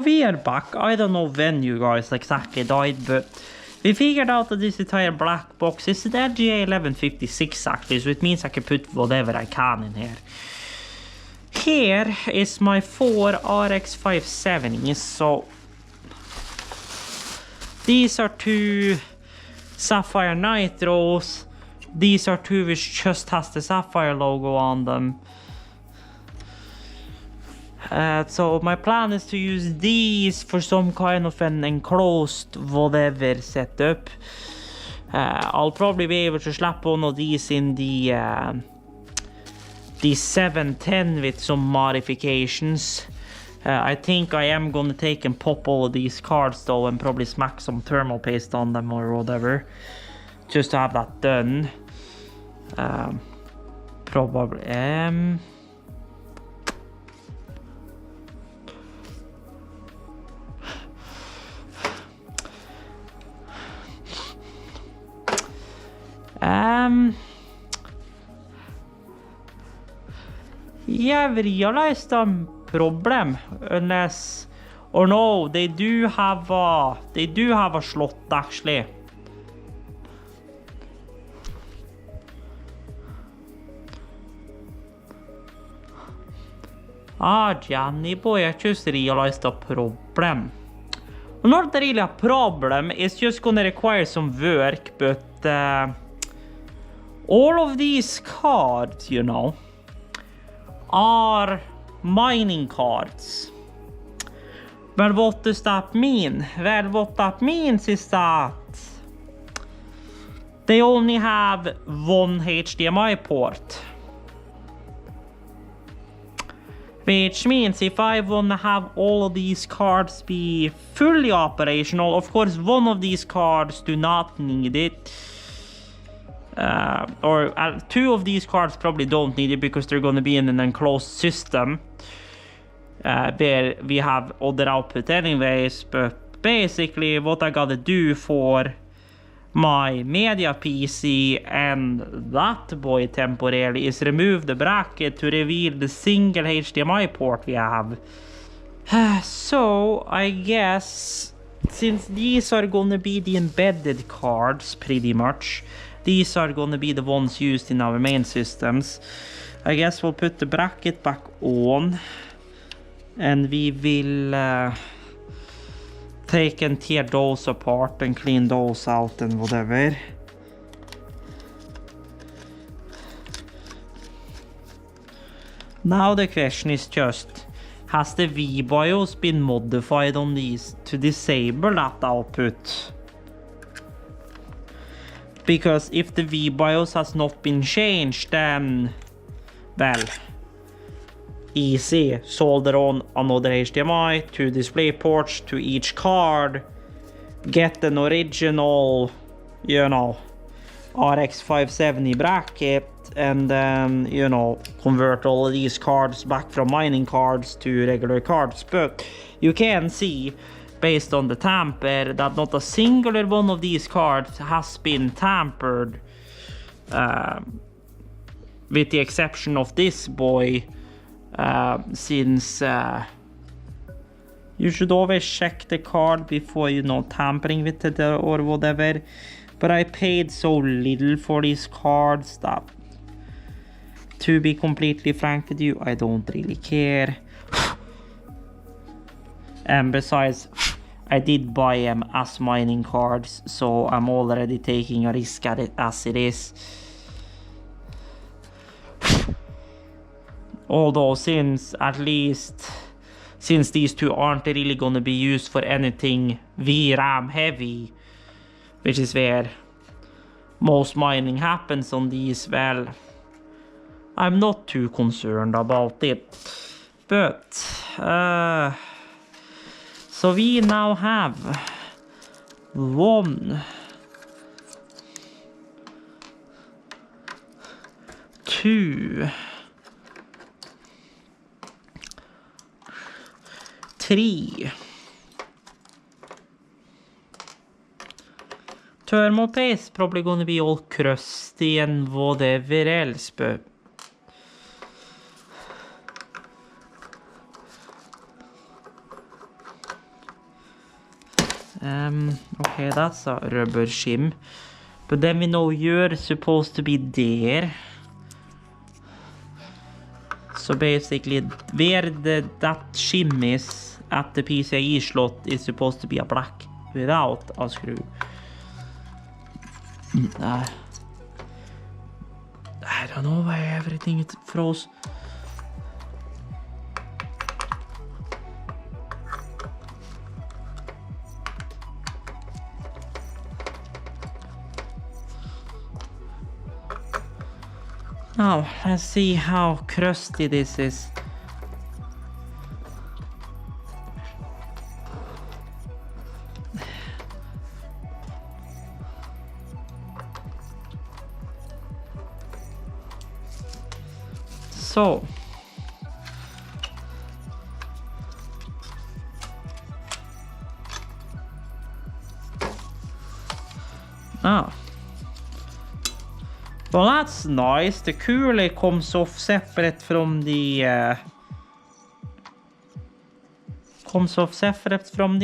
we are back. I don't know when you guys exactly died, but we figured out that this entire black box is an RGA 1156 actually, so it means I can put whatever I can in here. Here is my 4 RX570s, so these are 2 Sapphire Nitros. These are 2 which just has the Sapphire logo on them. So my plan is to use these for some kind of an enclosed whatever setup. I'll probably be able to slap one of these in the 710 with some modifications. I think I am gonna take and pop all of these cards though and probably smack some thermal paste on them or whatever, just to have that done. Probably yeah, I've realized a problem, unless, or no, they do have a slot actually. Johnny boy, I just realized a problem. Well, not really a problem, it's just gonna require some work, but all of these cards, you know, are mining cards. But what does that mean? Well, what that means is that they only have one HDMI port. Which means if I want to have all of these cards be fully operational, of course one of these cards do not need it. Or 2 of these cards probably don't need it because they're going to be in an enclosed system. Where we have other output anyways, but basically what I gotta do for my media PC and that boy temporarily is remove the bracket to reveal the single HDMI port we have. So I guess since these are gonna be the embedded cards pretty much, these are gonna be the ones used in our main systems, I guess we'll put the bracket back on and we will take and tear those apart and clean those out and whatever. Now the question is just, has the VBIOS been modified on these to disable that output? Because if the VBIOS has not been changed, then, well, easy, solder on another HDMI, 2 display ports to each card, get an original, you know, RX570 bracket, and then, you know, convert all of these cards back from mining cards to regular cards. But you can see, based on the tamper, that not a singular one of these cards has been tampered, with the exception of this boy. Since you should always check the card before, you know, tampering with it or whatever, but I paid so little for these cards that, to be completely frank with you, I don't really care. And besides, I did buy them as mining cards, so I'm already taking a risk at it as it is. Although since these 2 aren't really gonna be used for anything VRAM heavy, which is where most mining happens on these, well, I'm not too concerned about it. But so we now have 1, 2, 3. Thermal paste probably gonna be all crusty and whatever else, but Okay, that's a rubber shim. But then we know you're supposed to be there. So basically, where that shim is at the PCIe slot is supposed to be a black without a screw. I don't know why everything is froze. Now, let's see how crusty this is. So. Ah. Well, that's nice. The cooler comes off separate from the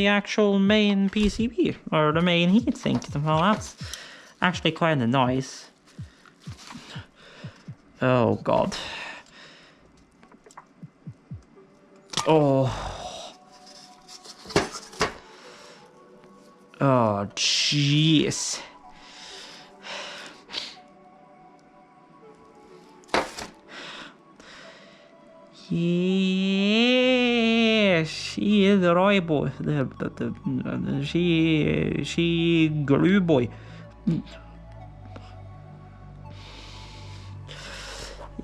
actual main PCB or the main heatsink. Well, that's actually kind of nice. Oh god. Oh. Oh jeez. Yeah, she is a Roy boy. She glue boy.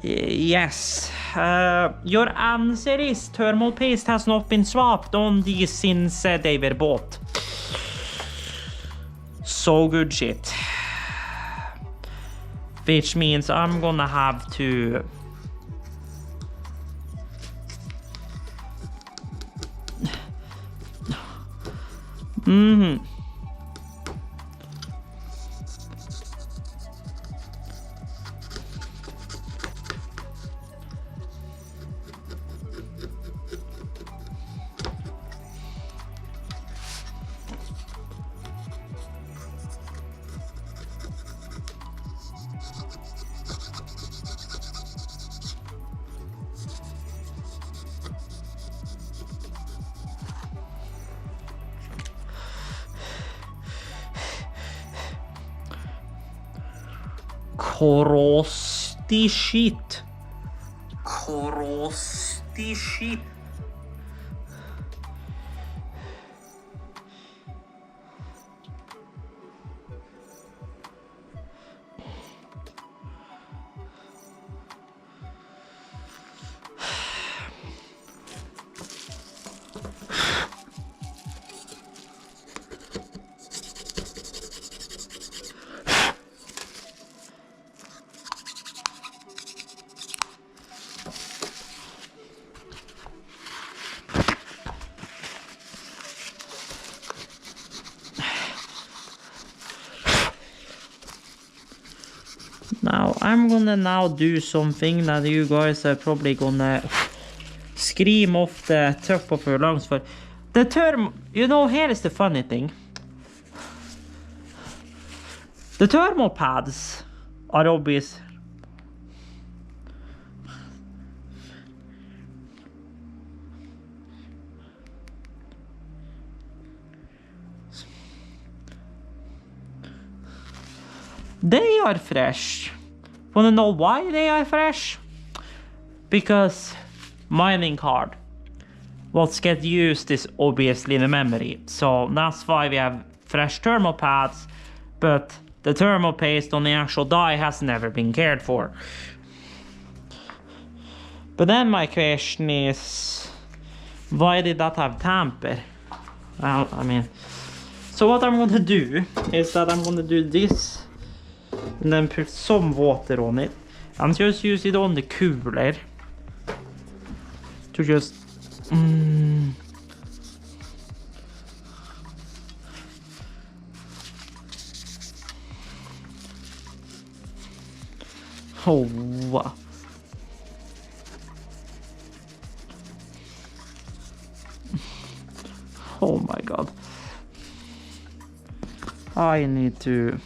Yes. Your answer is thermal paste has not been swapped on these since they were bought. So good shit. Which means I'm gonna have to... Crusty shit. Crusty shit. Now, I'm gonna now do something that you guys are probably gonna scream off the top of your lungs for. The term, you know, here is the funny thing. The thermal pads are obvious. They are fresh. Wanna know why they are fresh? Because mining card. What gets used is obviously the memory. So that's why we have fresh thermal pads, but the thermal paste on the actual die has never been cared for. But then my question is, why did that have tamper? Well, I mean, so what I'm gonna do is that I'm gonna do this and then put some water on it and just use it on the cooler to just oh wow. Oh my god. I need to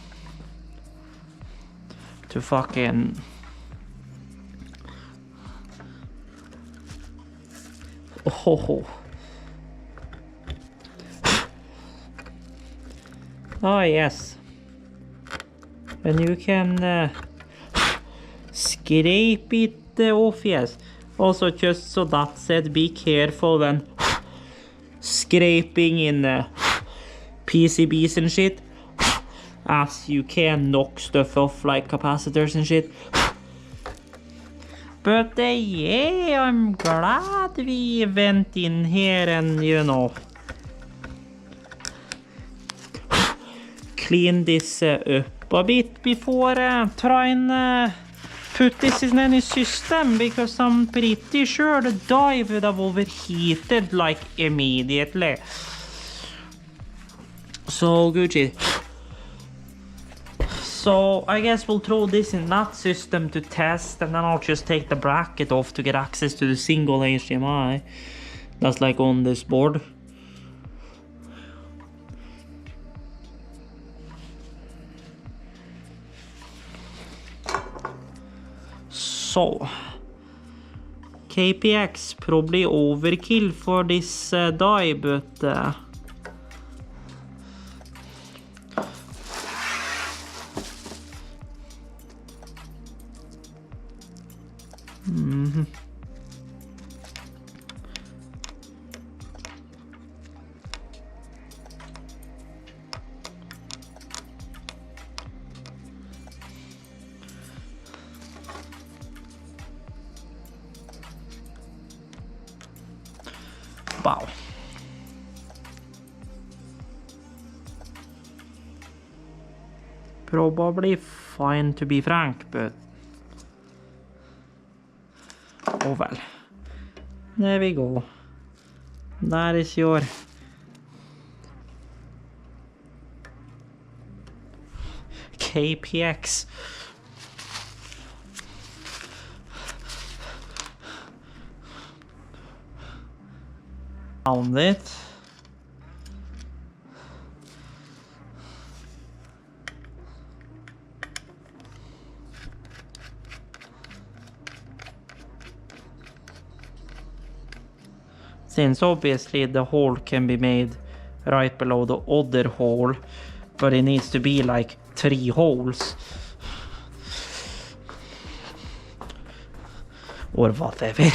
fucking oh. Oh yes. And you can scrape it off, yes. Also, just so that said, be careful when scraping in PCBs and shit, as you can knock stuff off like capacitors and shit. But yeah, I'm glad we went in here and, you know, clean this up a bit before trying put this in any system, because I'm pretty sure the die would have overheated like immediately. So good shit. So I guess we'll throw this in that system to test, and then I'll just take the bracket off to get access to the single HDMI that's like on this board. So KPX probably overkill for this die, but wow. Probably fine to be frank, but oh well. There we go. That is your KPX. Found it. Since obviously the hole can be made right below the other hole, but it needs to be like 3 holes. Or whatever.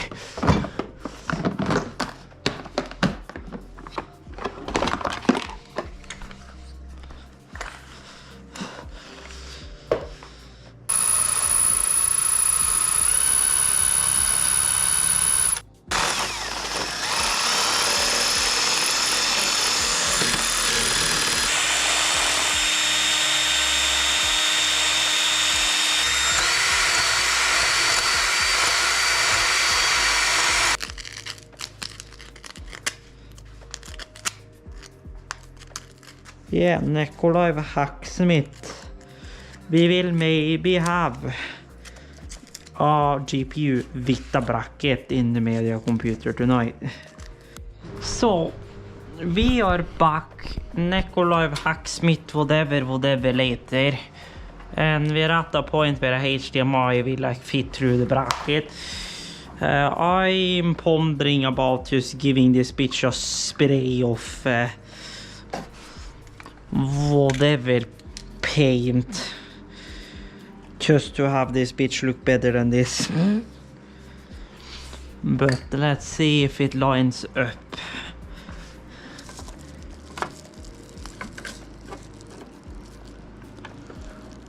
Yeah, Nikolai Hacksmith. We will maybe have a GPU Vita bracket in the media computer tonight. So, we are back. Nikolai Hacksmith, whatever later. And we're at the point where HDMI will like fit through the bracket. I'm pondering about just giving this bitch a spray of whatever paint, just to have this bitch look better than this. But let's see if it lines up.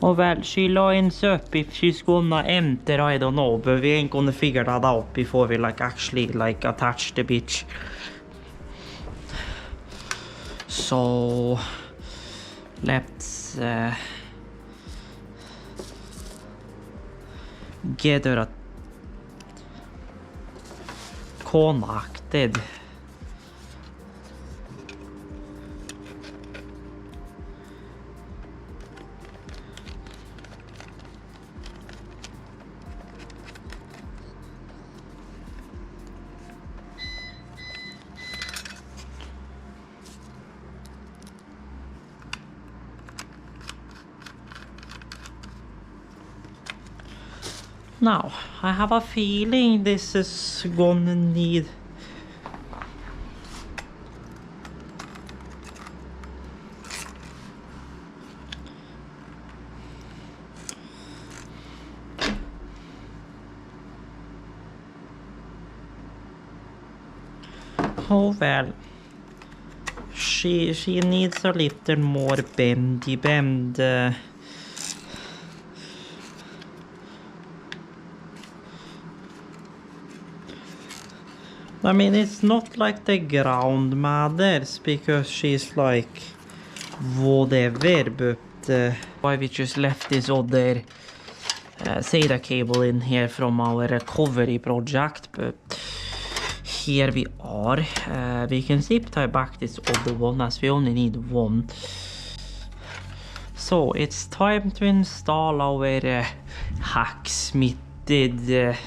Oh well, she lines up. If she's gonna enter, I don't know, but we ain't gonna figure that out before we like actually like attach the bitch. So let's get her connected. Now, I have a feeling this is gonna need... Oh well, she needs a little more bendy bend. I mean, it's not like the ground matters because she's like whatever, but why we just left this other SATA cable in here from our recovery project, but here we are. We can zip tie back this other one as we only need one. So it's time to install our hacksmitted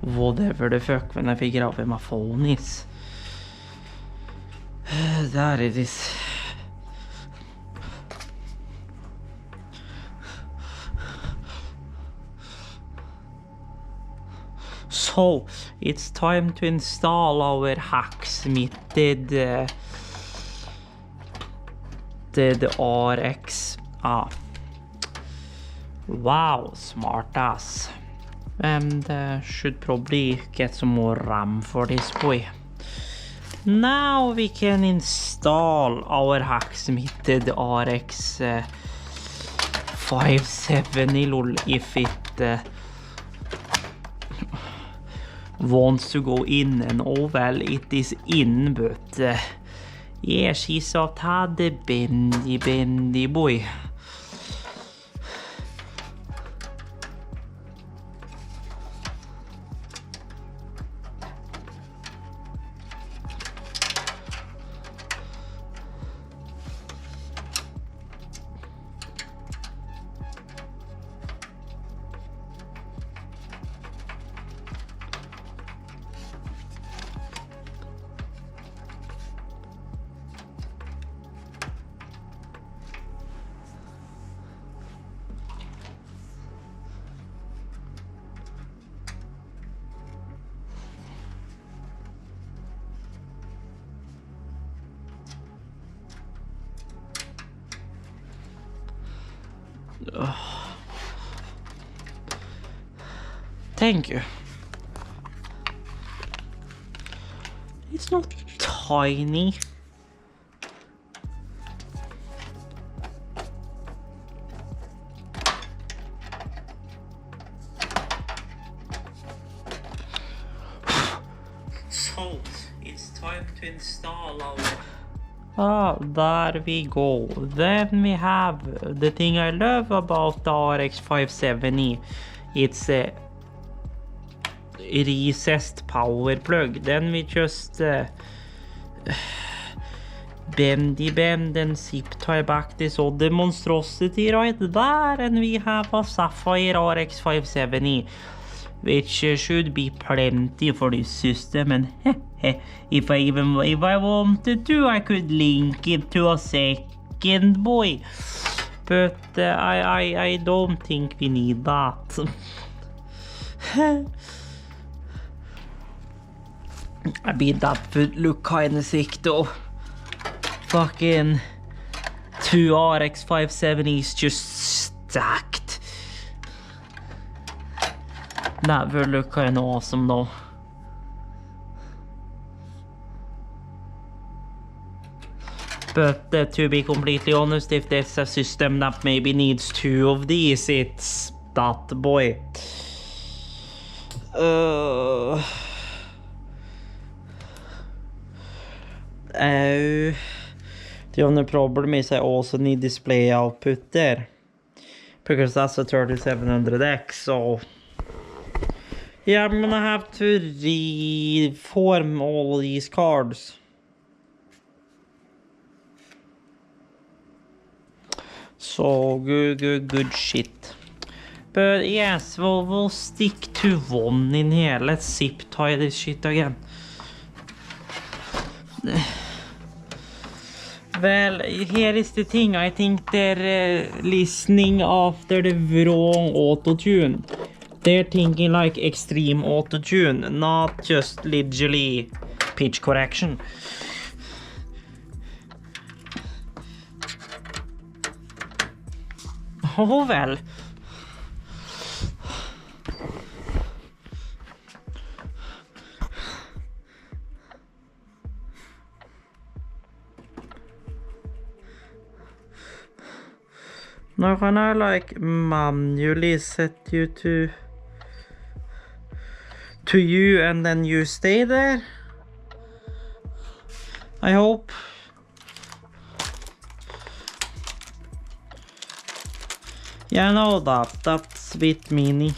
whatever the fuck when I figure out where my phone is. There it is. So it's time to install our hacksmitted the RX. Wow, smart ass. And should probably get some more RAM for this boy. Now we can install our hacksmitted RX 570 lol if it wants to go in, and oh well, it is in, but yeah, she's a tad bendy boy. Thank you. It's not tiny. So it's time to install our... there we go. Then we have the thing I love about the RX570. It's a recessed power plug. Then we just bend and zip tie back this other monstrosity right there, and we have a Sapphire RX570, which should be plenty for this system. And if I wanted to, I could link it to a second boy, but I don't think we need that. I mean, that would look kinda sick though. Fucking 2 RX570s just stacked. That would look kinda awesome though. But to be completely honest, if there's a system that maybe needs 2 of these, it's that boy. The only problem is I also need display output there, because that's a 3700X, so yeah, I'm gonna have to reform all these cards. So good shit. But yes, we'll stick to one in here. Let's zip tie this shit again. Well, here is the thing. I think they're listening after the wrong auto-tune. They're thinking like extreme auto-tune, not just literally pitch correction. Oh well. Now can I like manually set you to you and then you stay there? I hope. Yeah, I know that's a bit meanie.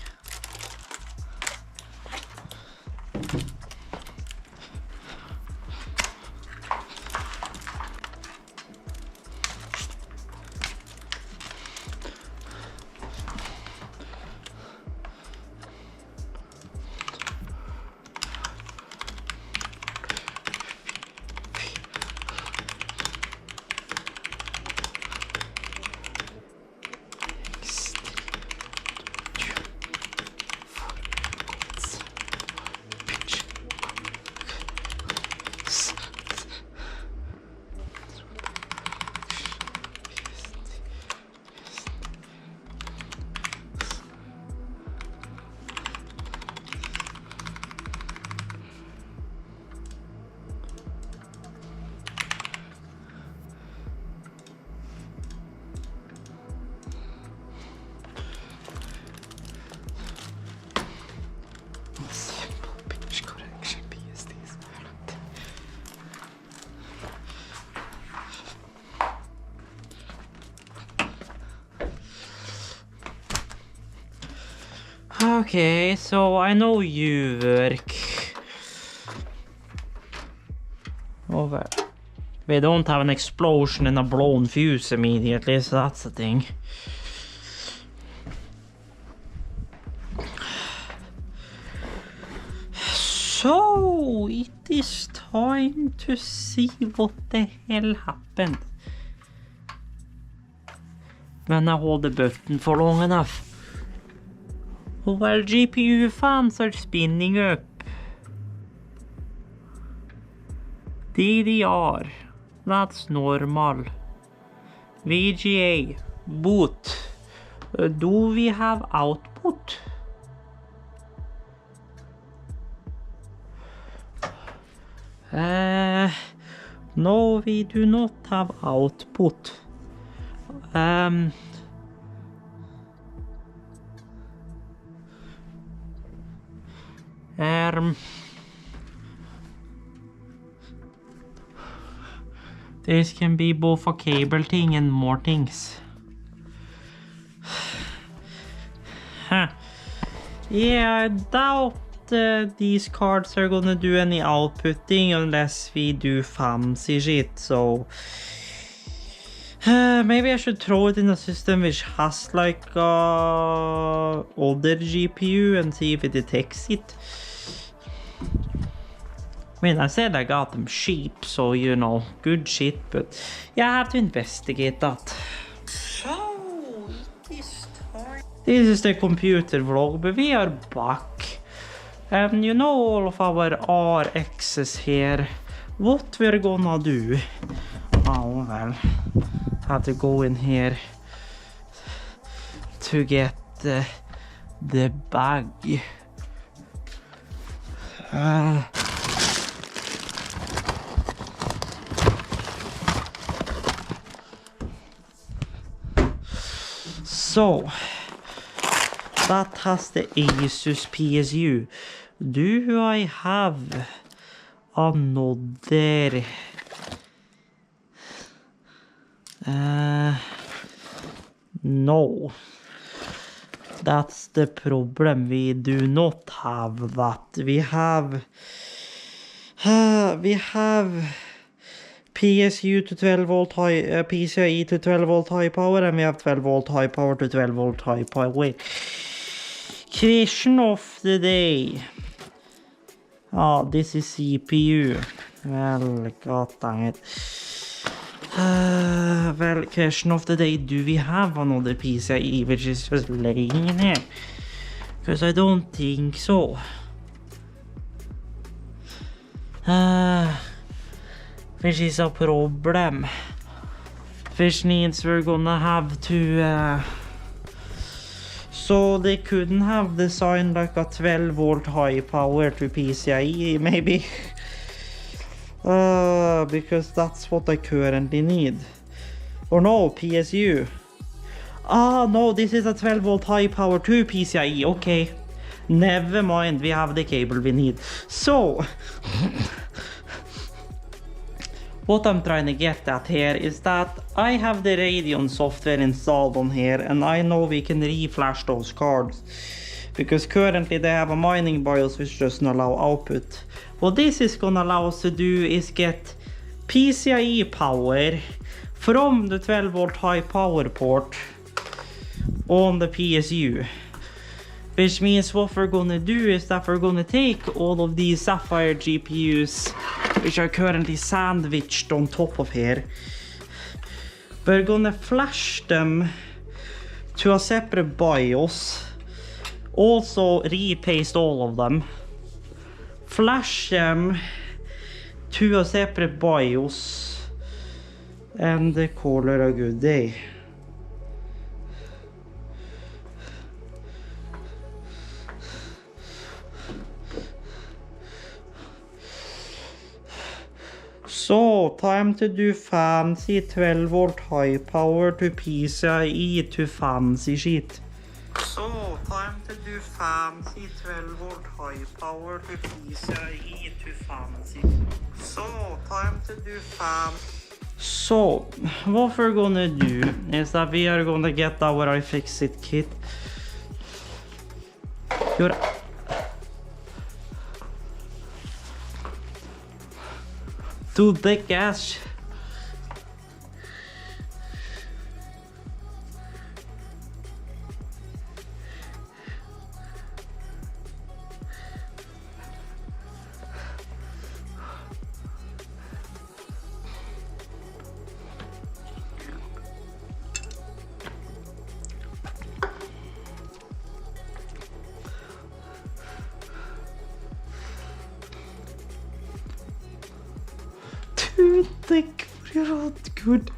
Okay, so I know you work. Oh well. We don't have an explosion and a blown fuse immediately, so that's the thing. So it is time to see what the hell happened when I hold the button for long enough. Well, GPU fans are spinning up. DDR, that's normal. VGA, boot. Do we have output? No, we do not have output. This can be both a cable thing and more things. Huh. Yeah, I doubt these cards are gonna do any outputting unless we do fancy shit, so maybe I should throw it in a system which has like other GPU and see if it detects it. I mean, I said I got them cheap, so you know, good shit, but yeah, I have to investigate that. So, this is the computer vlog, but we are back. And you know all of our RXs here. What we're gonna do? Oh well, have to go in here to get the bag. So that has the Asus PSU. Do I have another? No. That's the problem. We do not have that. We have PSU to 12 volt high, PCIe to 12 volt high power, and we have 12 volt high power to 12 volt high power. Wait. Question of the day. Oh, this is CPU. Well, god dang it. Well, question of the day. Do we have another PCIe which is just laying in here? Because I don't think so. Which is a problem. Which means we're gonna have to... So they couldn't have designed like a 12 volt high power to PCIe maybe. Because that's what I currently need. Or no, PSU. Ah, no, this is a 12 volt high power to PCIe. Okay. Never mind, we have the cable we need. So, what I'm trying to get at here is that I have the Radeon software installed on here, and I know we can reflash those cards. Because currently they have a mining BIOS which doesn't allow output. What this is gonna allow us to do is get PCIe power from the 12 volt high power port on the PSU. Which means what we're gonna do is that we're gonna take all of these Sapphire GPUs, which are currently sandwiched on top of here. We're gonna flash them to a separate BIOS. Also repaste all of them. Flash them to a separate BIOS. And call it a good day. So, time to do fancy 12 volt high power to PCIe to fancy shit. So, time to do fancy 12 volt high power to PCIe to fancy. So, time to do fancy. So, what we're gonna do is that we are gonna get our iFixit kit. To the gas. Thick, not good.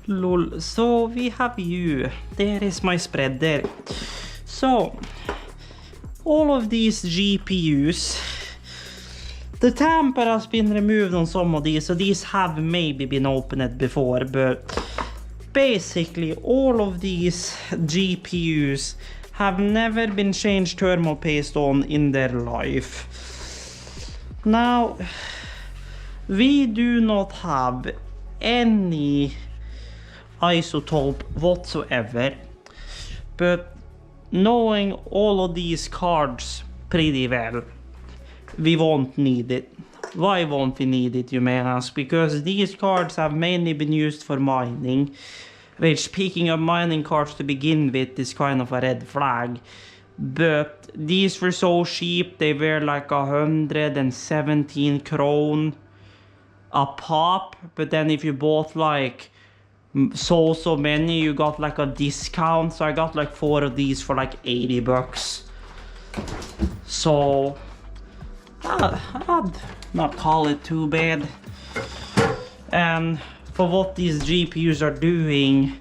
Lol. So we have you. There is my spread there. So all of these GPUs, the tamper has been removed on some of these, so these have maybe been opened before, but basically all of these GPUs have never been changed thermal paste on in their life. Now we do not have any isotope whatsoever, but knowing all of these cards pretty well, we won't need it. Why won't we need it, you may ask? Because these cards have mainly been used for mining, which, picking up mining cards to begin with is kind of a red flag. But these were so cheap, they were like 117 krone a pop, but then if you bought like so many, you got like a discount. So I got like 4 of these for like 80 bucks. So I'd not call it too bad. And for what these GPUs are doing,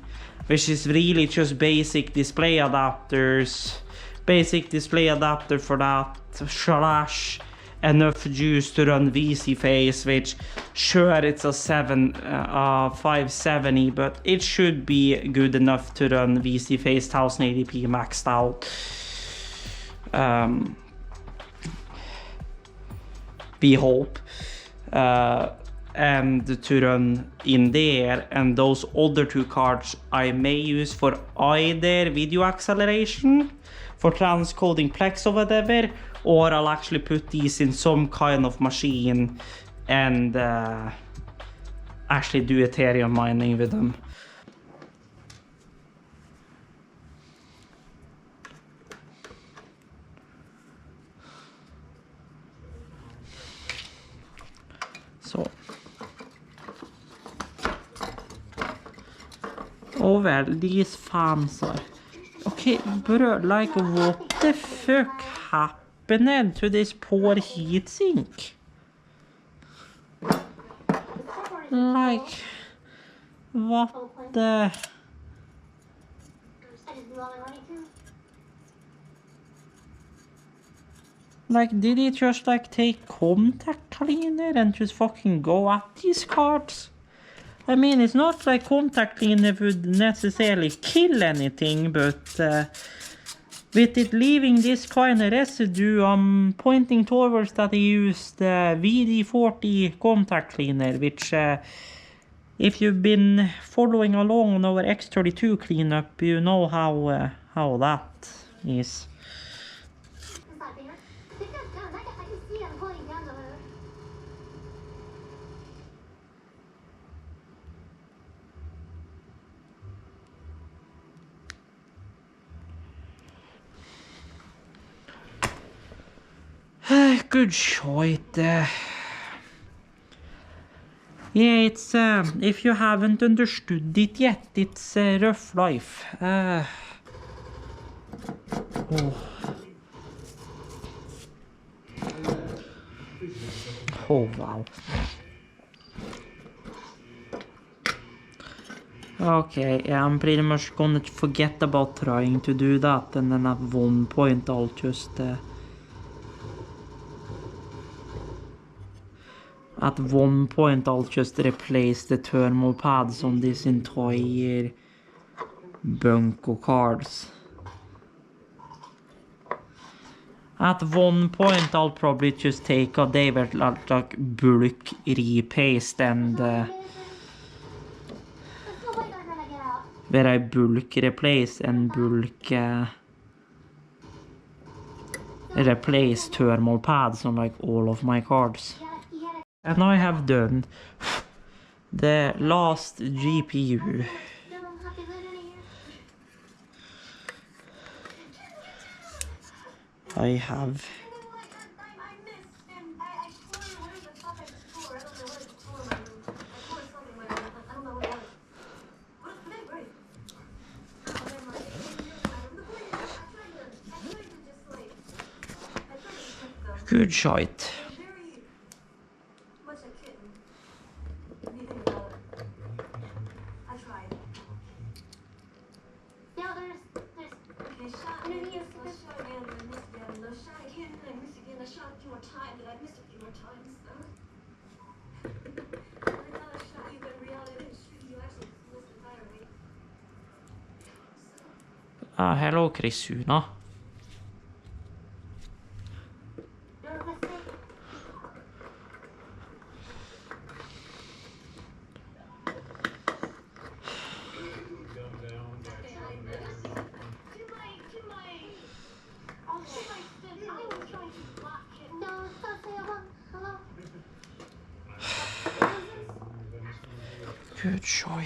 which is really just basic display adapters, basic display adapter for that, slash enough juice to run VC phase, which sure it's a 570, but it should be good enough to run VC phase 1080p maxed out. We hope. And to run in there, and those other 2 cards I may use for either video acceleration, for transcoding Plex or whatever, or I'll actually put these in some kind of machine and actually do Ethereum mining with them. So. Oh well, these fans are... Okay, bro, like what? the fuck happened to this poor heatsink? Like, what the... Like, did he just like take contact cleaner and just fucking go at these cards? I mean, it's not like contact cleaner would necessarily kill anything, but with it leaving this kind of residue, I'm pointing towards that he used VD40 contact cleaner, which if you've been following along on our X32 cleanup, you know how that is. Good shot. Yeah, it's if you haven't understood it yet, it's a rough life. Oh. Oh wow. Okay, yeah, I'm pretty much gonna forget about trying to do that, and then at one point I'll just replace the thermal pads on this entire bunk of cards. At one point I'll probably just take a day where like bulk repaste and where I bulk replace and bulk replace thermal pads on like all of my cards. And I have done the last GPU. I have good shot. Hello, Krisuna. Good shot.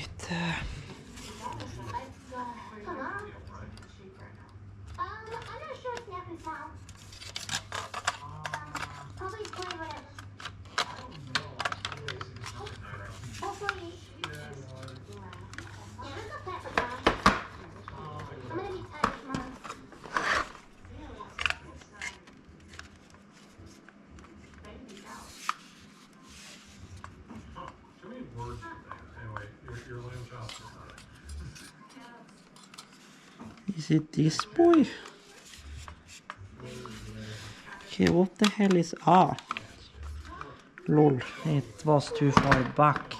Is it this boy? Okay, what the hell is... Ah! Lol, it was too far back.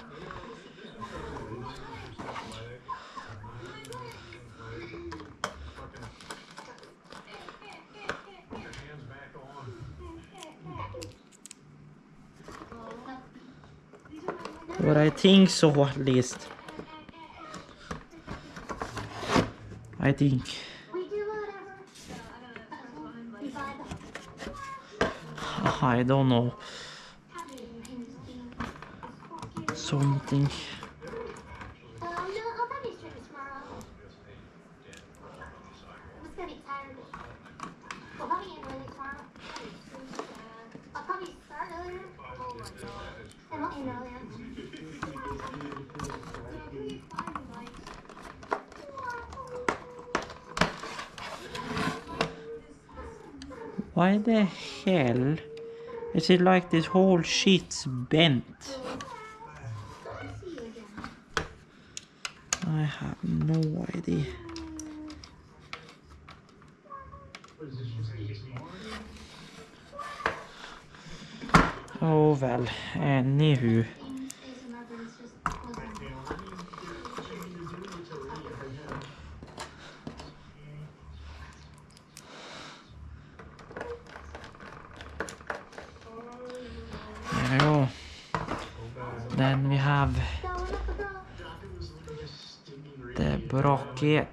But I think so, at least. I think. I don't know. Something. Why the hell is it like this whole shit's bent? I have no idea. Oh well, anywho. There we go. Then we have the bracket.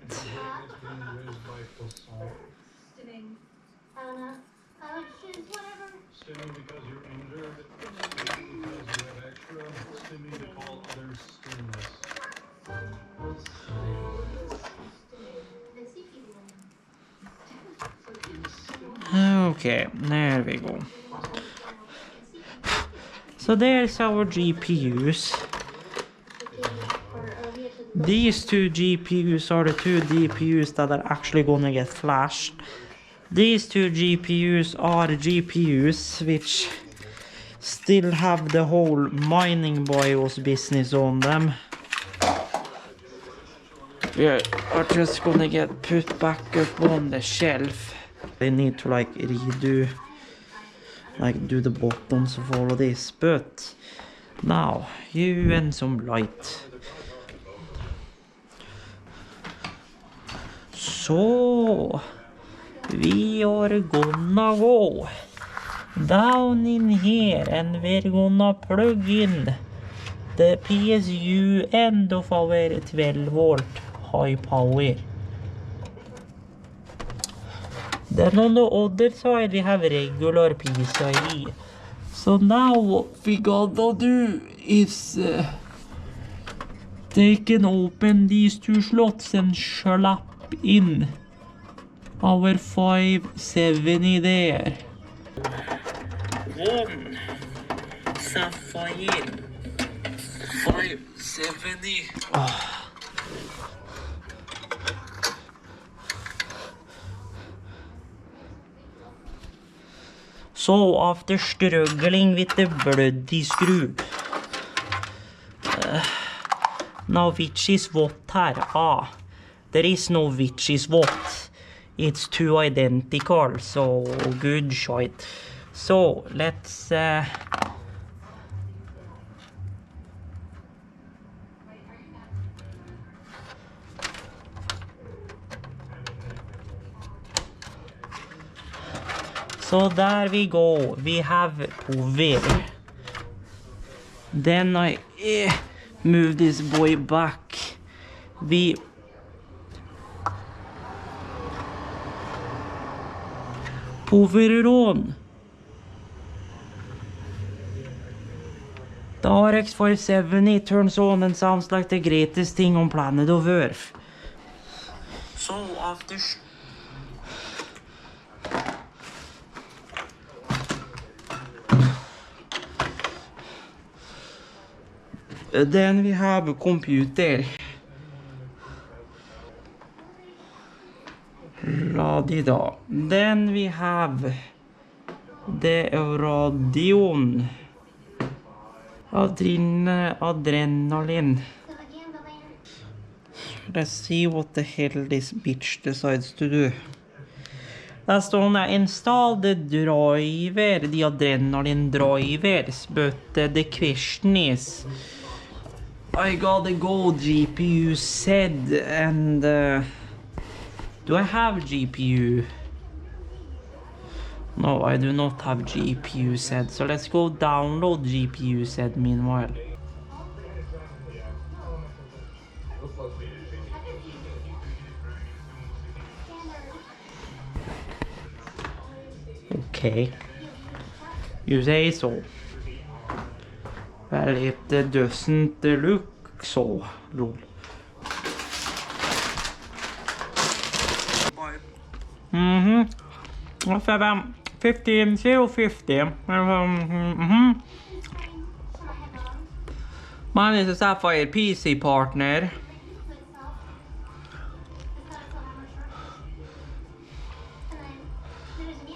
Okay, there we go. So there's our GPUs. These two GPUs are the two DPUs that are actually gonna get flashed. These two GPUs are GPUs which still have the whole mining BIOS business on them. We are just gonna get put back up on the shelf. They need to like redo, like do the bottoms of all of this, but now you and some light. So we are gonna go down in here and we're gonna plug in the PSU end of our 12 volt high power. Then on the other side we have regular PCIe. So now what we gotta do is take and open these two slots and slap in our 570 there. One Sapphire 570. So after struggling with the bloody screw, now which is what here? There is no which is what. It's two identical, so good shit. So let's so there we go. We have power. Then I move this boy back. We power on. The RX570 turns on and sounds like the greatest thing on planet of Earth. So after then we have a computer. La-di-da. Then we have the Radeon Adrenaline. Let's see what the hell this bitch decides to do. That's the one that installed the driver, the Adrenaline drivers, but the question is, I got a gold GPU set and do I have GPU? No, I do not have GPU set, so let's go download GPU set meanwhile. Okay, you say so. Well, it doesn't look so. Lol. What's that? 15 050. Mine is a Sapphire PC partner.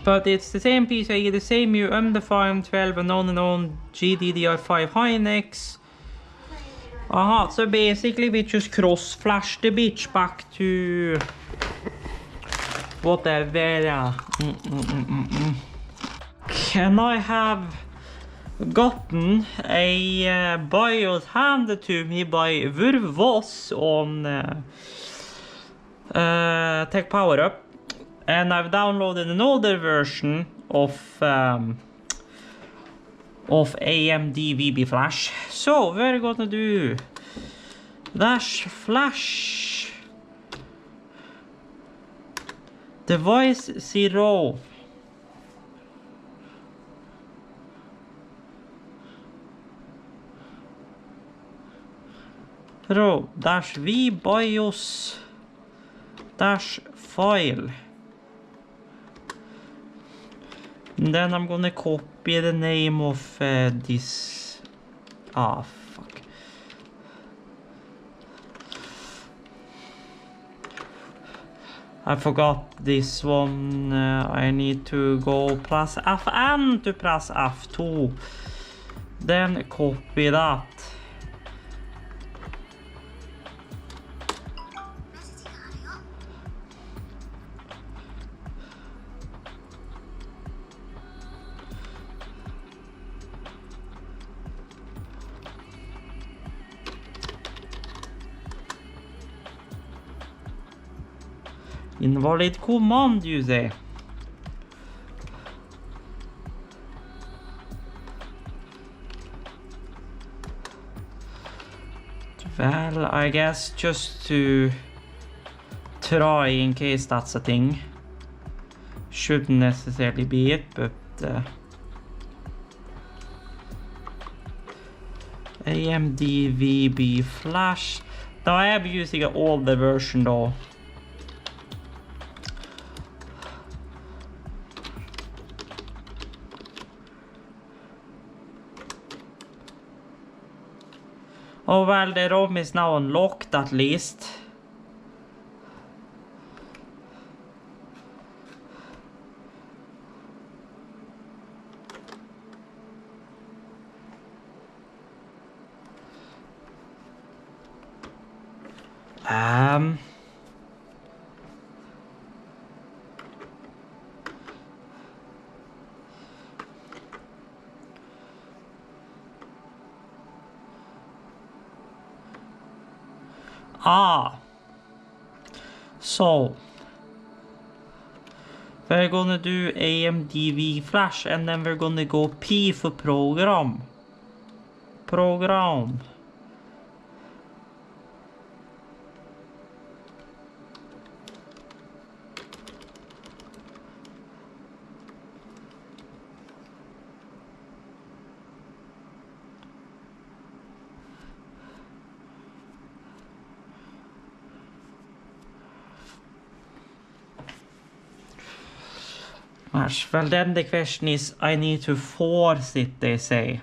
But it's the same PCIe, the same undefined 12 and unknown GDDR5 Hynix. Aha, so basically we just cross-flash the bitch back to whatever. Can I have gotten a BIOS handed to me by Vurvos on Tech Power Up, and I've downloaded an older version of AMD VB Flash. So we're gonna do dash flash device 0 row dash v BIOS dash file. And then I'm gonna copy the name of this. Fuck. I forgot this one. I need to go press Fn to press F2. Then copy that. Invalid command, you say? Well, I guess just to try in case that's a thing. Shouldn't necessarily be it, but AMD VB Flash. Now I am using an older version though. Oh well, the ROM is now unlocked at least. So we're gonna do AMD V Flash, and then we're gonna go P for program. Well, then the question is, I need to force it, they say.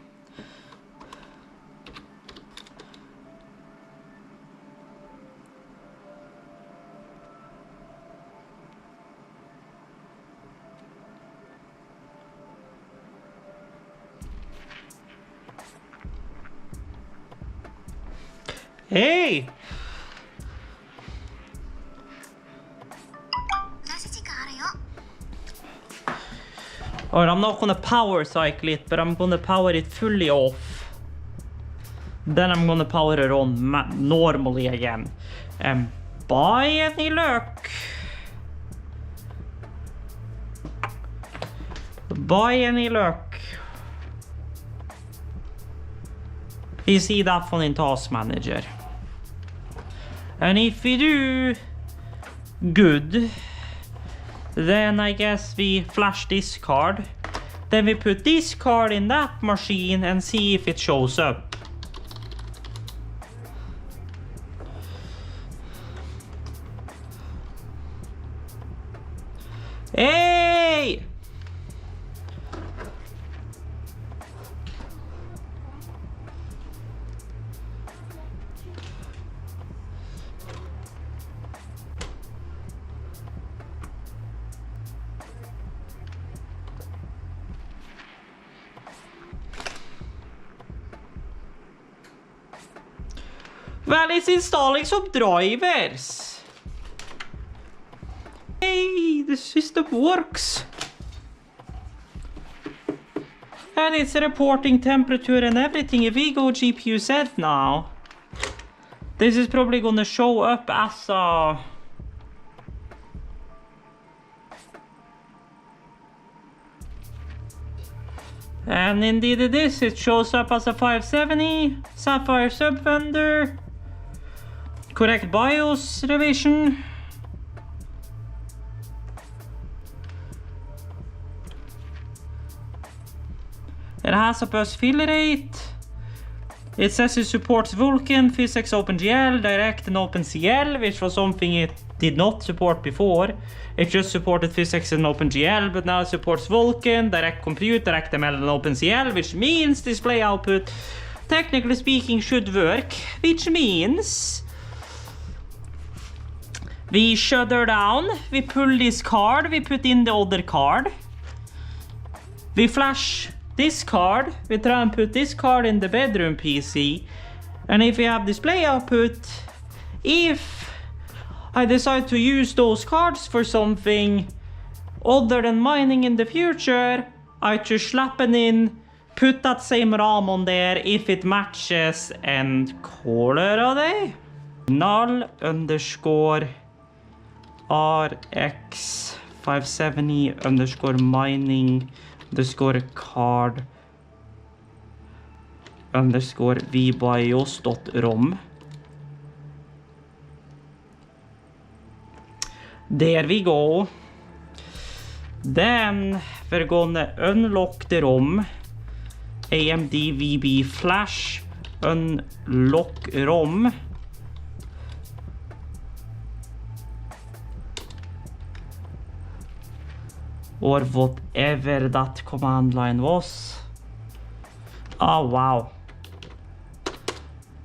Hey! Alright, I'm not gonna power cycle it, but I'm gonna power it fully off. Then I'm gonna power it on normally again. By any luck. We see that one in Task Manager. And if we do good, then I guess we flash this card. Then we put this card in that machine and see if it shows up. Hey! Well, it's installing some drivers. Hey, the system works. And it's reporting temperature and everything. If we go GPU Z now, this is probably gonna show up as a... And indeed it is. It shows up as a 570, Sapphire sub-vendor, correct BIOS revision. It has a bus fill rate. It says it supports Vulkan, PhysX OpenGL, Direct and OpenCL, which was something it did not support before. It just supported PhysX and OpenGL, but now it supports Vulkan, Direct Compute, DirectML and OpenCL, which means display output, technically speaking, should work, which means we shudder down, we pull this card, we put in the other card, we flash this card, we try and put this card in the bedroom PC, and if we have display output, if I decide to use those cards for something other than mining in the future, I just slap it in, put that same RAM on there if it matches, and call it a day. Null underscore RX570 underscore mining underscore card underscore vbios.rom. There we go. Then we're gonna unlock the ROM. AMD VB flash unlock ROM. Or whatever that command line was. Oh wow.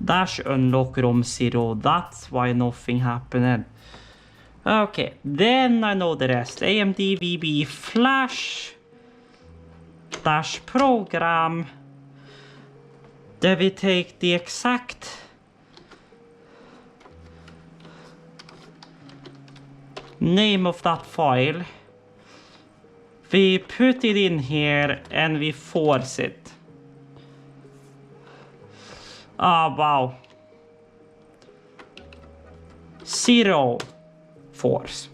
Dash unlock ROM 0. That's why nothing happened. Okay, then I know the rest. AMD VB flash dash program. Then we take the exact name of that file. We put it in here and we force it. Ah, wow. 0 force.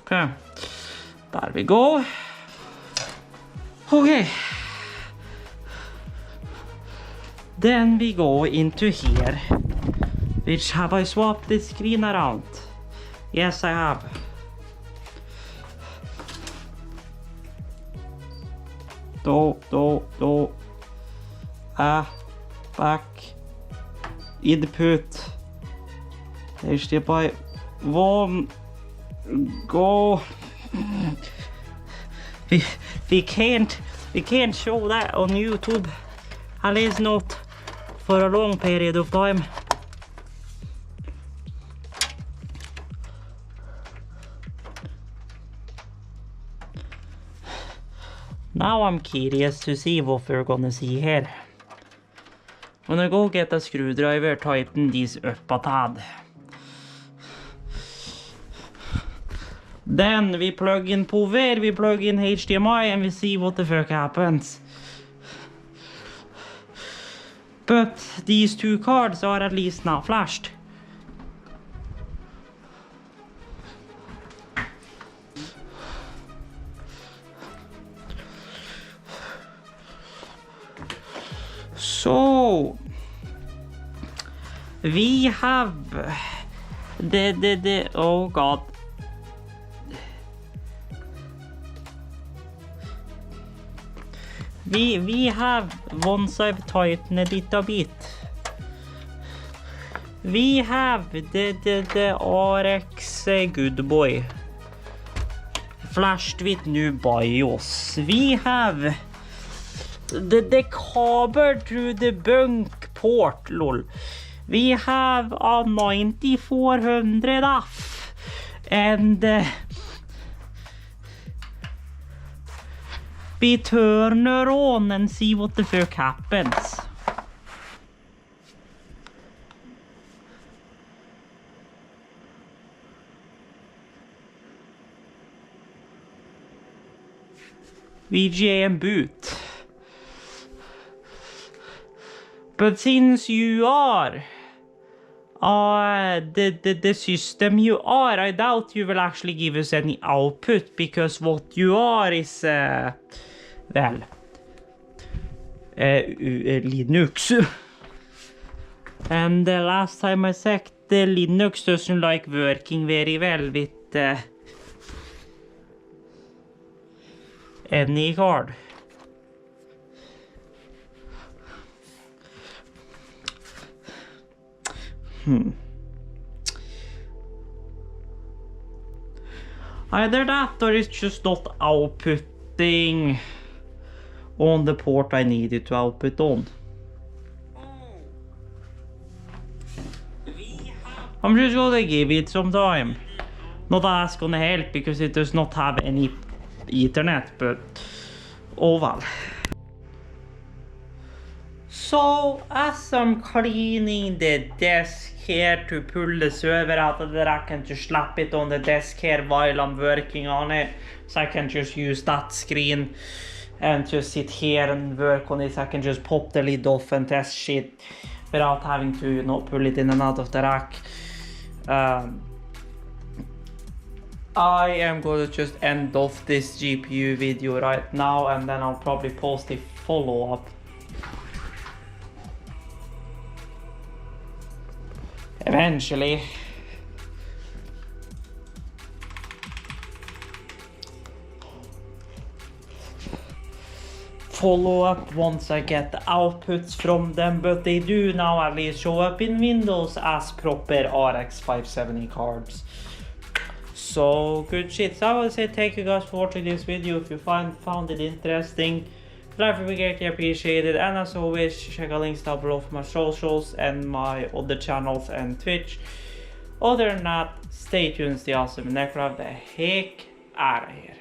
Okay, there we go. Okay. Then we go into here. Which have I swapped this screen around? Yes, I have. Back. Input. HDMI 1. Go. We can't show that on YouTube. At least not for a long period of time. Now I'm curious to see what we're gonna see here. I'm gonna go get a screwdriver, tighten these up a tad. Then we plug in power, we plug in HDMI, and we see what the fuck happens. But these two cards are at least now flashed. So we have the oh god. We have, once I've tightened it a bit, we have the RX good boy flashed with new BIOS. We have the cable through the bunk port, lol. We have a 9400F and we turn her on and see what the fuck happens. VGA and boot. But since you are the system you are, I doubt you will actually give us any output, because what you are is Linux. And last time I checked, the Linux doesn't like working very well with any card. Either that or it's just not outputting on the port I need it to output on. I'm just gonna give it some time. Not that that's gonna help because it does not have any Ethernet, but oh well. So as I'm cleaning the desk here to pull the server out of the rack and to slap it on the desk here while I'm working on it, so I can just use that screen and just sit here and work on it. I can just pop the lid off and test shit without having to, you know, pull it in and out of the rack. I am going to just end off this GPU video right now, and then I'll probably post a follow-up eventually. Follow up once I get the outputs from them, but they do now at least show up in Windows as proper RX570 cards. So good shit. So I would say thank you guys for watching this video. If you found it interesting, that would be greatly appreciated, and as always, check out links down below for my socials and my other channels and Twitch. Other than that, stay tuned, stay awesome, and the heck out of here.